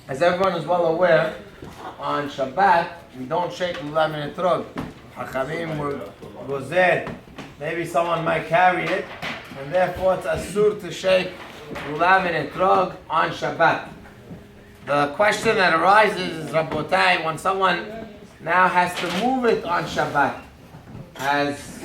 As everyone is well aware, on Shabbat, we don't shake lulav and etrog. Hachamim were gozer. Maybe someone might carry it, and therefore it's asur to shake lulav and etrog on Shabbat. The question that arises is, Rabotai, when someone now has to move it on Shabbat, as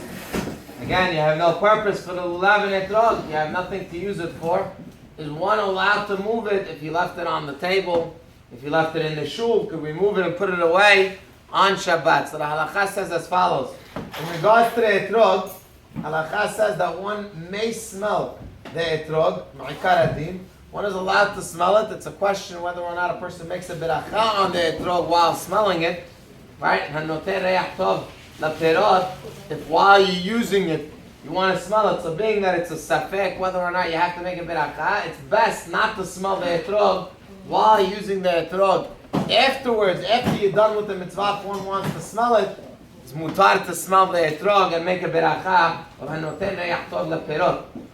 again, you have no purpose for the lulav and etrog, you have nothing to use it for. Is one allowed to move it if you left it on the table? If you left it in the shul, could we move it and put it away on Shabbat? So the halakha says as follows. In regards to the etrog, halakha says that one may smell the etrog, ma'ikar adin. One is allowed to smell it. It's a question whether or not a person makes a beracha on the etrog while smelling it. Right? If while you're using it, you want to smell it, so being that it's a safek, whether or not you have to make a beracha, it's best not to smell the etrog while using the etrog. Afterwards, after you're done with the mitzvah, if one wants to smell it, it's mutar to smell the etrog and make a beracha.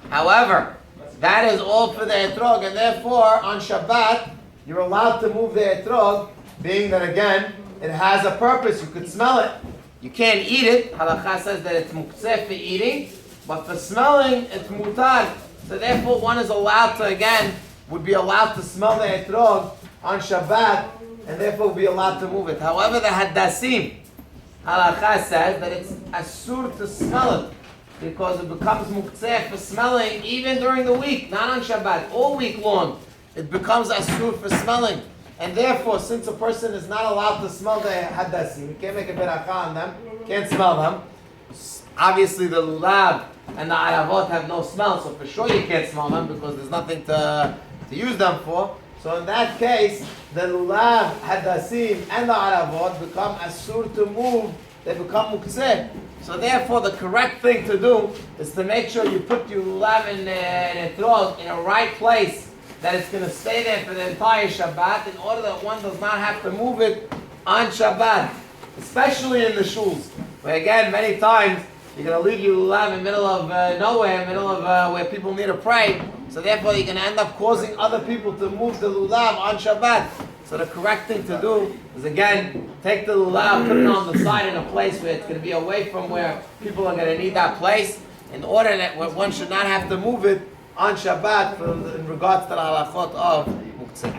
However, that is all for the etrog, and therefore, on Shabbat, you're allowed to move the etrog, being that again, it has a purpose, you could smell it. You can't eat it. Halakha says that it's muktze for eating, but for smelling, it's mutar. So therefore, one is allowed to, again, would be allowed to smell the etrog on Shabbat, and therefore would be allowed to move it. However, the haddasim, halakha says that it's asur to smell it, because it becomes muktze for smelling even during the week, not on Shabbat, all week long. It becomes asur for smelling. And therefore, since a person is not allowed to smell the haddasim, you can't make a beracha on them, can't smell them. Obviously, the lulav and the aravot have no smell, so for sure you can't smell them because there's nothing to use them for. So in that case, the lulav, haddasim, and the aravot become asur to move, they become muktze. So therefore, the correct thing to do is to make sure you put your lulav and etrog in a right place, that it's going to stay there for the entire Shabbat, in order that one does not have to move it on Shabbat, especially in the shuls, where again, many times, you're going to leave your lulav in the middle of nowhere, in the middle of where people need to pray, so therefore you're going to end up causing other people to move the lulav on Shabbat. So the correct thing to do is, again, take the lulav, put it on the side in a place where it's going to be away from where people are going to need that place, in order that one should not have to move it on Shabbat in regards to the halachot of muktze.